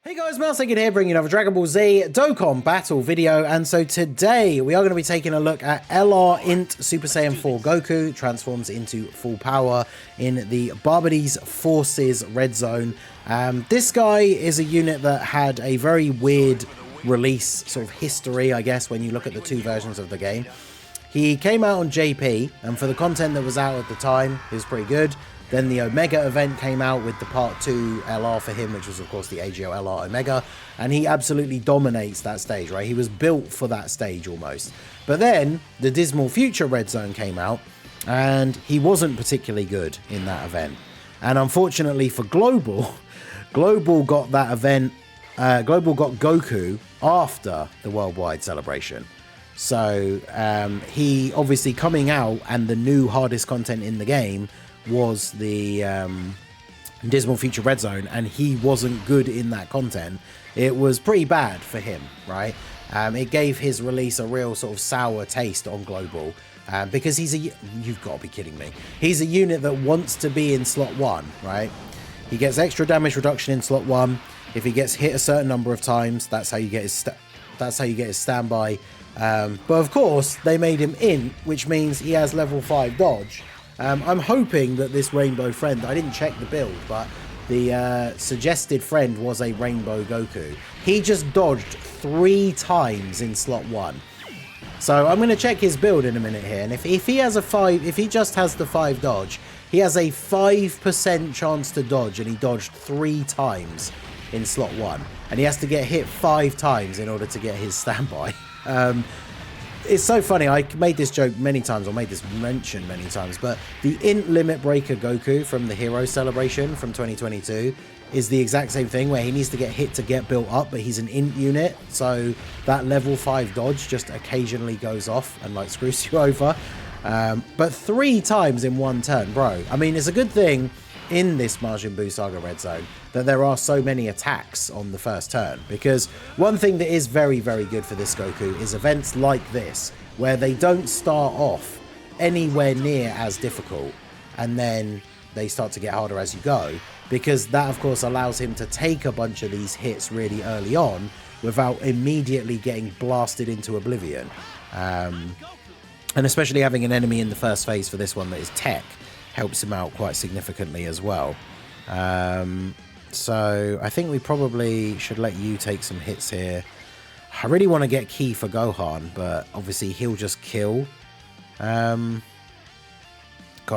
Hey guys, MAJIN here bringing another Dragon Ball Z Dokkan battle video, and so today we are going to be taking a look at LR INT Super Saiyan 4 Goku transforms into full power in the Barbady's Forces Red Zone. This guy is a unit that had a very weird release sort of history, I guess, when you look at the two versions of the game. He came out on JP, and for the content that was out at the time, it was pretty good. Then the Omega event came out with the Part 2 LR for him, which was, of course, the AGO LR Omega. And he absolutely dominates that stage, right? He was built for that stage almost. But then the Dismal Future Red Zone came out, and he wasn't particularly good in that event. And unfortunately for Global, Global got that event, Global got Goku after the Worldwide Celebration. So he obviously coming out, and the new hardest content in the game was the Dismal Future Red Zone, and he wasn't good in that content. It was pretty bad for him, right? It gave his release a real sort of sour taste on Global, because he's a... You've got to be kidding me. He's a unit that wants to be in slot 1, right? He gets extra damage reduction in slot 1. If he gets hit a certain number of times, that's how you get his standby. But of course, they made him INT, which means he has level 5 dodge. I'm hoping that this Rainbow friend, I didn't check the build, but the suggested friend was a Rainbow Goku. He just dodged 3 times in slot 1. So I'm going to check his build in a minute here, and if he has a 5, if he just has the 5 dodge, he has a 5% chance to dodge, and he dodged 3 times in slot 1. And he has to get hit 5 times in order to get his standby. It's so funny, I made this joke many times, or made this mention many times, but the INT Limit Breaker Goku from the Hero Celebration from 2022 is the exact same thing, where he needs to get hit to get built up, but he's an INT unit, so that level 5 dodge just occasionally goes off and like screws you over. But 3 times in one turn, bro. I mean, it's a good thing in this MAJIN BUU Saga Red Zone that there are so many attacks on the first turn, because one thing that is very, very good for this Goku is events like this, where they don't start off anywhere near as difficult, and then they start to get harder as you go, because that of course allows him to take a bunch of these hits really early on without immediately getting blasted into oblivion. And especially having an enemy in the first phase for this one that is tech helps him out quite significantly as well. So I think we probably should let you take some hits here. I really want to get Ki for Gohan, but obviously he'll just kill. God,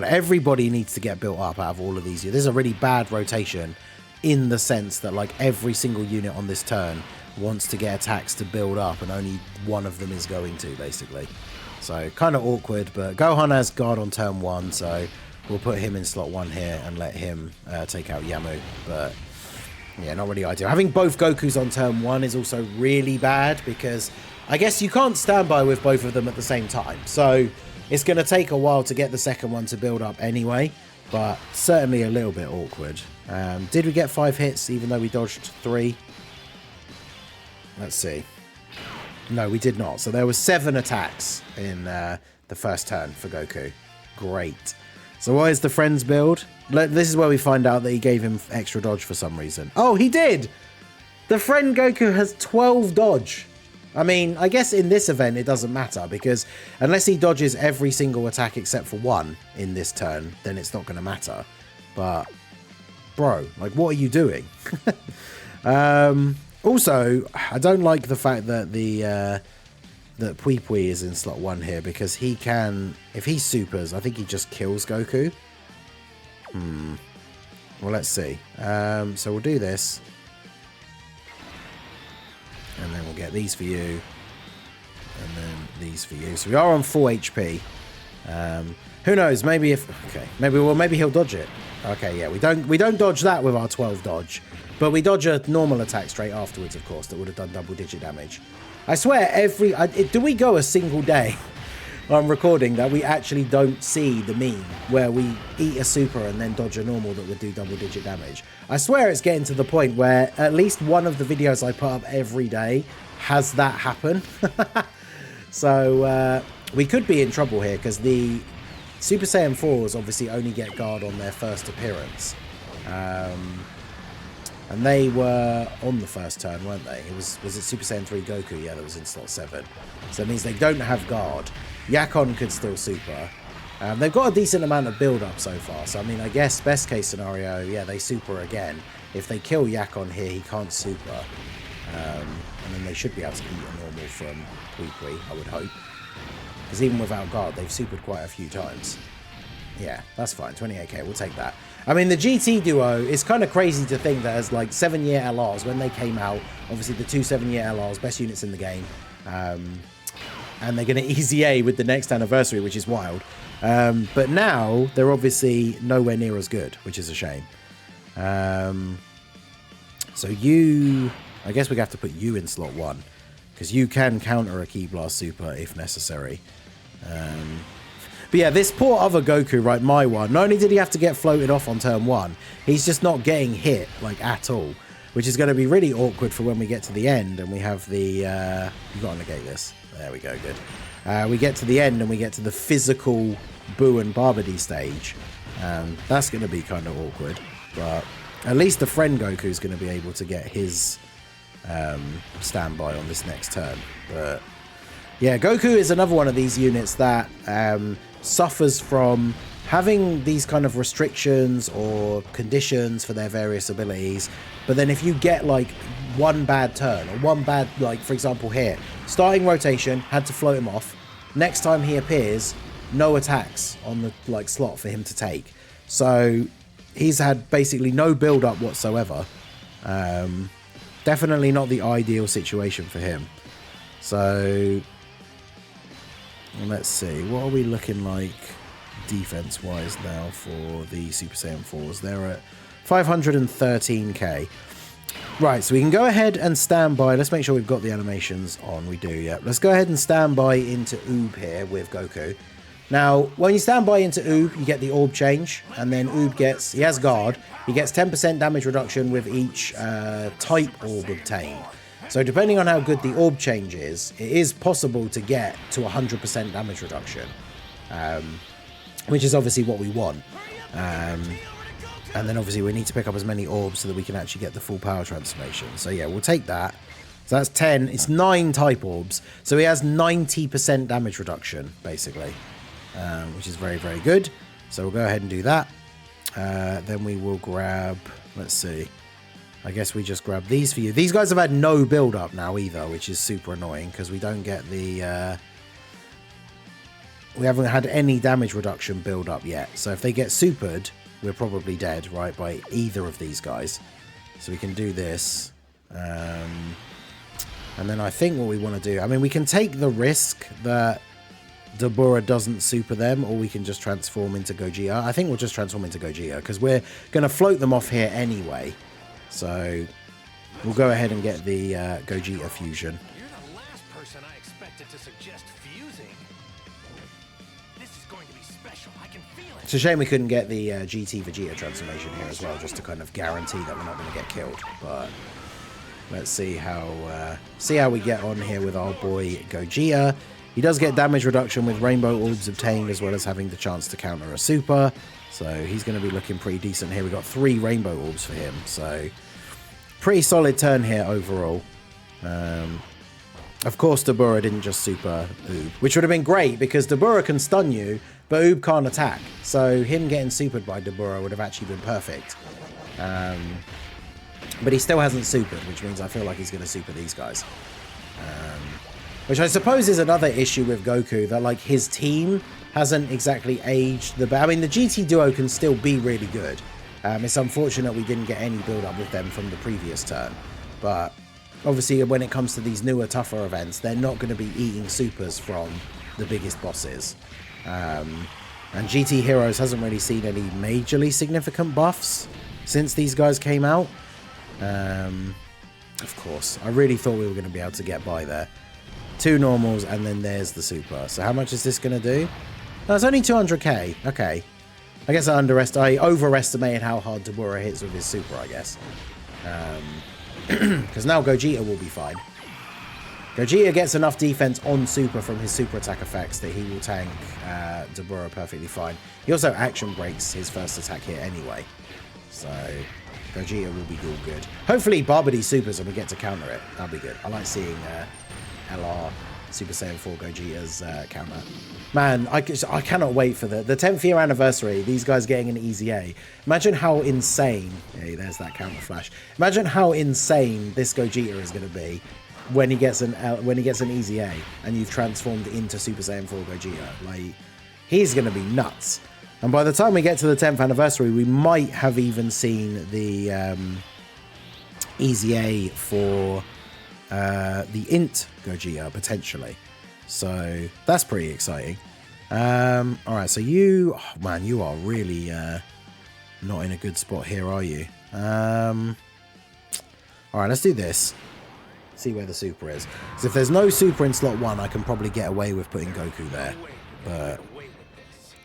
everybody needs to get built up out of all of these. There's a really bad rotation in the sense that like every single unit on this turn wants to get attacks to build up, and only one of them is going to, basically. So kind of awkward, but Gohan has guard on turn 1, so we'll put him in slot 1 here and let him take out Yamu. But yeah, not really ideal. Having both Gokus on turn 1 is also really bad, because I guess you can't stand by with both of them at the same time. So it's going to take a while to get the second one to build up anyway, but certainly a little bit awkward. Did we get 5 hits even though we dodged 3? Let's see. No, we did not. So there was 7 attacks in the first turn for Goku. Great. So what is the friend's build? This is where we find out that he gave him extra dodge for some reason. Oh, he did! The friend Goku has 12 dodge. I mean, I guess in this event it doesn't matter, because unless he dodges every single attack except for 1 in this turn, then it's not going to matter. But, bro, like, what are you doing? Also, I don't like the fact that that Pui Pui is in slot 1 here, because he can, if he supers, I think he just kills Goku. Well, let's see. So we'll do this, and then we'll get these for you, and then these for you. So we are on full HP. Who knows? Maybe if maybe he'll dodge it. Okay, yeah, we don't dodge that with our 12 dodge, but we dodge a normal attack straight afterwards, of course, that would have done double-digit damage. I swear, do we go a single day on recording that we actually don't see the meme where we eat a super and then dodge a normal that would do double-digit damage? I swear it's getting to the point where at least one of the videos I put up every day has that happen. So we could be in trouble here, because the Super Saiyan 4s obviously only get guard on their first appearance. And they were on the first turn, weren't they? Was it Super Saiyan 3 Goku? Yeah, that was in slot 7. So it means they don't have guard. Yakon could still super. They've got a decent amount of build-up so far. So, I mean, I guess best case scenario, yeah, they super again. If they kill Yakon here, he can't super. And then they should be able to eat a normal from Pui, I would hope. Because even without guard, they've supered quite a few times. Yeah, that's fine. 28k, we'll take that. I mean, the GT duo, it's kind of crazy to think that as like 7-year LRs, when they came out, obviously the 2 7-year LRs, best units in the game. And they're going to easy A with the next anniversary, which is wild. But now, they're obviously nowhere near as good, which is a shame. So you... I guess we have to put you in slot 1. Because you can counter a Ki Blast Super if necessary. But yeah, this poor other Goku, right, my one, not only did he have to get floated off on turn 1, he's just not getting hit, like, at all. Which is going to be really awkward for when we get to the end and we have the... You've got to negate this. There we go, good. We get to the end and we get to the physical Buu and Babidi stage. That's going to be kind of awkward. But at least the friend Goku is going to be able to get his standby on this next turn. But yeah, Goku is another one of these units that suffers from having these kind of restrictions or conditions for their various abilities. But then if you get like one bad turn or one bad, like for example here, starting rotation, had to float him off. Next time he appears, no attacks on the like slot for him to take. So he's had basically no build up whatsoever. Definitely not the ideal situation for him. So let's see, what are we looking like defense wise now for the Super Saiyan 4s? They're at 513k. Right, so we can go ahead and stand by. Let's make sure we've got the animations on. We do, yeah. Let's go ahead and stand by into Oob here with Goku. Now, when you stand by into Oob, you get the orb change, and then Oob gets, he has guard, he gets 10% damage reduction with each type orb obtained. So depending on how good the orb change is, it is possible to get to 100% damage reduction, which is obviously what we want. And then obviously we need to pick up as many orbs so that we can actually get the full power transformation. So yeah, we'll take that. So that's 10, it's 9 type orbs. So he has 90% damage reduction, basically, which is very, very good. So we'll go ahead and do that. Then we will grab, let's see. I guess we just grab these for you. These guys have had no build up now either, which is super annoying because we don't get the... we haven't had any damage reduction build up yet. So if they get supered, we're probably dead, right, by either of these guys. So we can do this. And then I think what we want to do... I mean, we can take the risk that Dabura doesn't super them, or we can just transform into Gogeta. I think we'll just transform into Gogeta because we're going to float them off here anyway. So we'll go ahead and get the Gogeta fusion. You're the last person I expected to suggest fusing. This is going to be special. I can feel it. It's a shame we couldn't get the GT Vegeta transformation here as well, just to kind of guarantee that we're not going to get killed. But let's see how we get on here with our boy Gogeta. He does get damage reduction with rainbow orbs obtained, as well as having the chance to counter a super. So he's going to be looking pretty decent here. We got 3 rainbow orbs for him. So pretty solid turn here overall. Of course, Dabura didn't just super Oob, which would have been great because Dabura can stun you, but Oob can't attack. So him getting supered by Dabura would have actually been perfect. But he still hasn't supered, which means I feel like he's going to super these guys. Which I suppose is another issue with Goku, that like his team hasn't exactly aged the best. I mean, the GT duo can still be really good. It's unfortunate we didn't get any build up with them from the previous turn. But obviously when it comes to these newer, tougher events, they're not going to be eating supers from the biggest bosses. And GT Heroes hasn't really seen any majorly significant buffs since these guys came out. Of course, I really thought we were going to be able to get by there. 2 normals, and then there's the super. So how much is this going to do? No, it's only 200k. Okay. I guess I overestimated how hard Dabura hits with his super, I guess. Because now Gogeta will be fine. Gogeta gets enough defense on super from his super attack effects that he will tank Dabura perfectly fine. He also action breaks his first attack here anyway. So Gogeta will be all good. Hopefully Barbody supers and we get to counter it. That'll be good. I like seeing LR Super Saiyan 4 Gogeta's counter. Man, I cannot wait for the 10th year anniversary. These guys getting an easy A. Imagine how insane. Hey, there's that counter flash. Imagine how insane this Gogeta is going to be when he gets an easy A and you've transformed into Super Saiyan 4 Gogeta. Like, he's going to be nuts. And by the time we get to the 10th anniversary, we might have even seen the easy A for the INT Gogeta, potentially. So that's pretty exciting. Alright, so you... Oh, man, you are really not in a good spot here, are you? Alright, let's do this. See where the super is. Because if there's no super in slot 1, I can probably get away with putting Goku there. But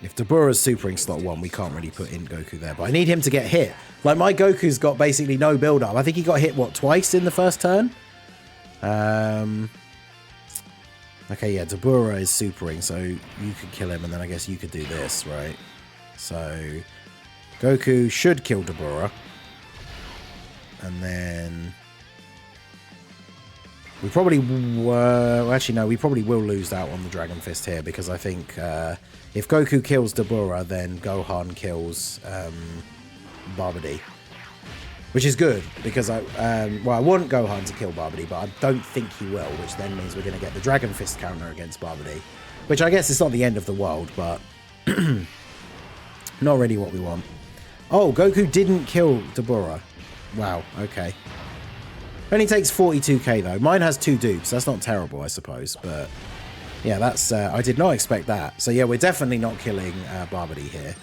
if Dabura's super in slot 1, we can't really put in Goku there. But I need him to get hit. Like, my Goku's got basically no build-up. I think he got hit, what, twice in the first turn? Okay, yeah, Dabura is supering, so you could kill him, and then I guess you could do this, right? So, Goku should kill Dabura. And then... we probably actually, no, we probably will lose out on the Dragon Fist here, because I think if Goku kills Dabura, then Gohan kills Barbody. Which is good, because I want Gohan to kill Barbody, but I don't think he will, which then means we're going to get the Dragon Fist counter against Barbody. Which I guess is not the end of the world, but not really what we want. Oh, Goku didn't kill Dabura. Wow, okay. Only takes 42k though. Mine has 2 dupes. That's not terrible, I suppose. But yeah, that's I did not expect that. So yeah, we're definitely not killing Barbody here,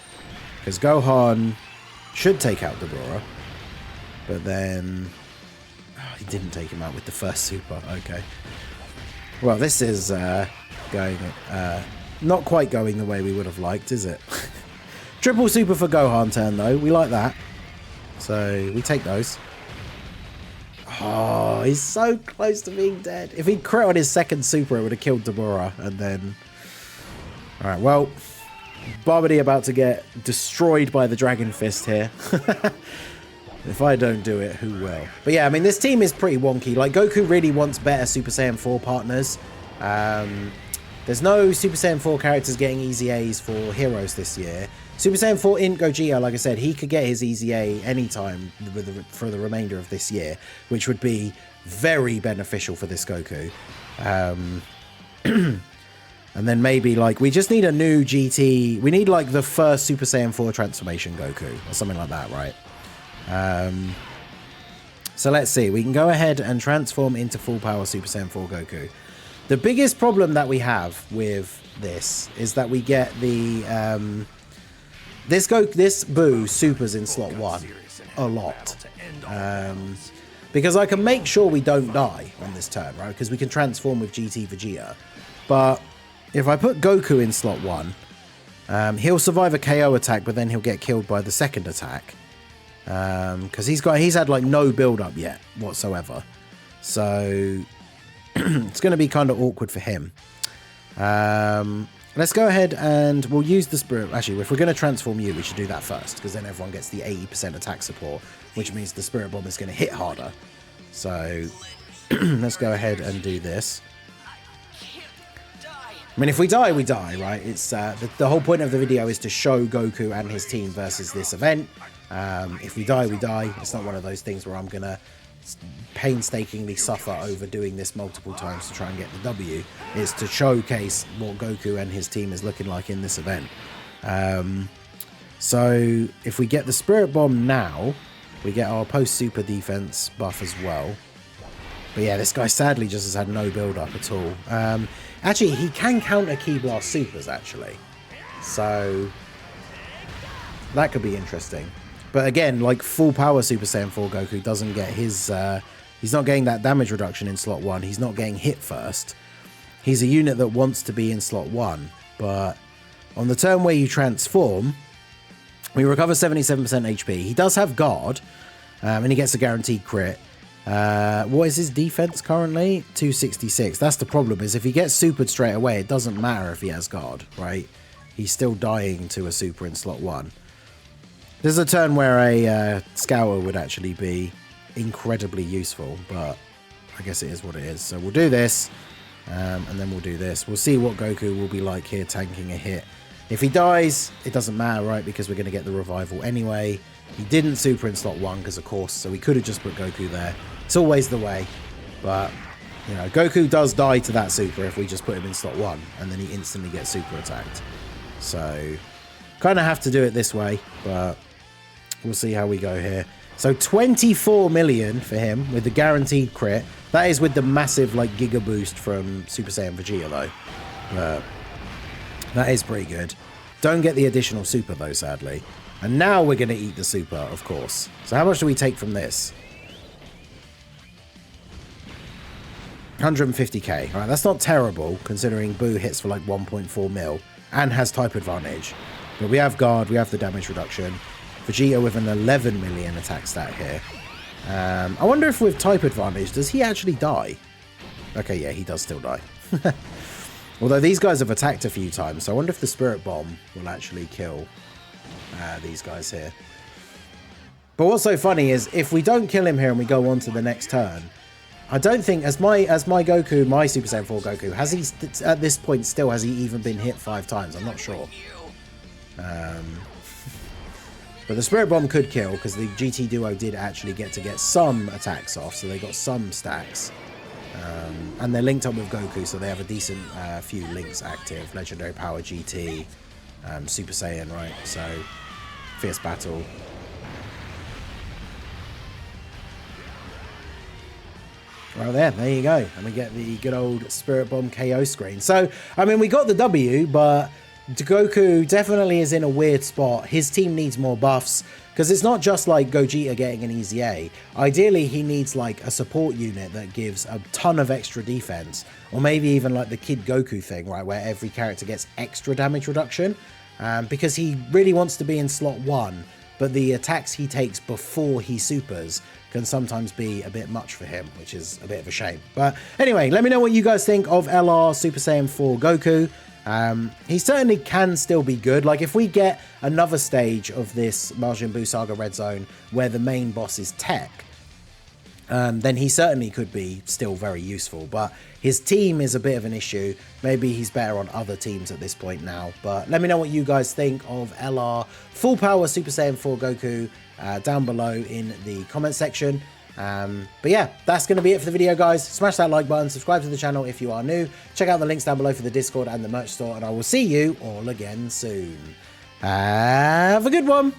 because Gohan should take out Dabura. But then he didn't take him out with the first super. Okay. Well, this is going not quite going the way we would have liked, is it? Triple super for Gohan turn though. We like that. So we take those. Oh, he's so close to being dead. If he'd crit on his second super, it would have killed Dabura. And then... Alright, well... Barbody about to get destroyed by the Dragon Fist here. If I don't do it, who will? But yeah, I mean, this team is pretty wonky. Like, Goku really wants better Super Saiyan 4 partners. There's no Super Saiyan 4 characters getting easy A's for heroes this year. Super Saiyan 4 INT Gogeta, like I said, he could get his easy A anytime for the remainder of this year, which would be very beneficial for this Goku. And then maybe, like, we just need a new GT. We need, like, the first Super Saiyan 4 transformation Goku, or something like that, right? So let's see. We can go ahead and transform into full power Super Saiyan 4 Goku. The biggest problem that we have with this is that we get the... This Buu supers in slot 1 a lot. Because I can make sure we don't die on this turn, right? Because we can transform with GT Vegeta. But if I put Goku in slot 1, he'll survive a KO attack, but then he'll get killed by the second attack. Because he's had like no build up yet whatsoever. So it's going to be kind of awkward for him. Let's go ahead and we'll use the Spirit... Actually, if we're going to transform you, we should do that first, because then everyone gets the 80% attack support, which means the Spirit Bomb is going to hit harder. So, let's go ahead and do this. I mean, if we die, we die, right? It's the whole point of the video is to show Goku and his team versus this event. If we die, we die. It's not one of those things where I'm going to painstakingly suffer over doing this multiple times to try and get the W. Is to showcase what Goku and his team is looking like in this event. So if we get the Spirit Bomb now, we get our post-super defense buff as well. But yeah, this guy sadly just has had no build-up at all. Actually, he can counter Ki Blast supers, actually. So that could be interesting. But again, like full power Super Saiyan 4 Goku doesn't get his... he's not getting that damage reduction in slot 1. He's not getting hit first. He's a unit that wants to be in slot 1. But on the turn where you transform, we recover 77% HP. He does have guard, and he gets a guaranteed crit. What is his defense currently? 266. That's the problem, is if he gets supered straight away, it doesn't matter if he has guard, right? He's still dying to a super in slot 1. There's a turn where a Scour would actually be incredibly useful, but I guess it is what it is. So we'll do this, and then we'll do this. We'll see what Goku will be like here, tanking a hit. If he dies, it doesn't matter, right? Because we're going to get the revival anyway. He didn't super in slot 1 because, of course, so we could have just put Goku there. It's always the way. But, you know, Goku does die to that super if we just put him in slot 1. And then he instantly gets super attacked. So, kind of have to do it this way. But we'll see how we go here. So, 24 million for him with the guaranteed crit. That is with the massive, like, Giga Boost from Super Saiyan Vegeta, though. But that is pretty good. Don't get the additional super, though, sadly. And now we're going to eat the super, of course. So how much do we take from this? 150k. All right, that's not terrible, considering Buu hits for like 1.4 mil and has type advantage. But we have guard, we have the damage reduction. Vegeta with an 11 million attack stat here. I wonder if with type advantage, does he actually die? Okay, yeah, he does still die. Although these guys have attacked a few times, so I wonder if the Spirit Bomb will actually kill these guys here. But what's so funny is if we don't kill him here and we go on to the next turn, I don't think as my Goku, my Super Saiyan 4 Goku, has he at this point still has he even been hit 5 times? I'm not sure. But the Spirit Bomb could kill because the GT Duo did actually get some attacks off, so they got some stacks. And they're linked up with Goku, so they have a decent few links active. Legendary Power GT, Super Saiyan, right? So, Fierce Battle. Well, there you go. And we get the good old Spirit Bomb KO screen. So, I mean, we got the W, but Goku definitely is in a weird spot. His team needs more buffs. Because it's not just like Gogeta getting an easy A. Ideally, he needs like a support unit that gives a ton of extra defense. Or maybe even like the Kid Goku thing, right? Where every character gets extra damage reduction. Because he really wants to be in slot 1. But the attacks he takes before he supers can sometimes be a bit much for him, which is a bit of a shame. But anyway, let me know what you guys think of LR Super Saiyan 4 Goku. He certainly can still be good. Like if we get another stage of this Majin Buu Saga Red Zone where the main boss is Tech, then he certainly could be still very useful. But his team is a bit of an issue. Maybe he's better on other teams at this point now. But let me know what you guys think of LR Full Power Super Saiyan 4 Goku down below in the comment section. But yeah, that's going to be it for the video, guys. Smash that like button, subscribe to the channel if you are new, check out the links down below for the Discord and the merch store, and I will see you all again soon. Have a good one.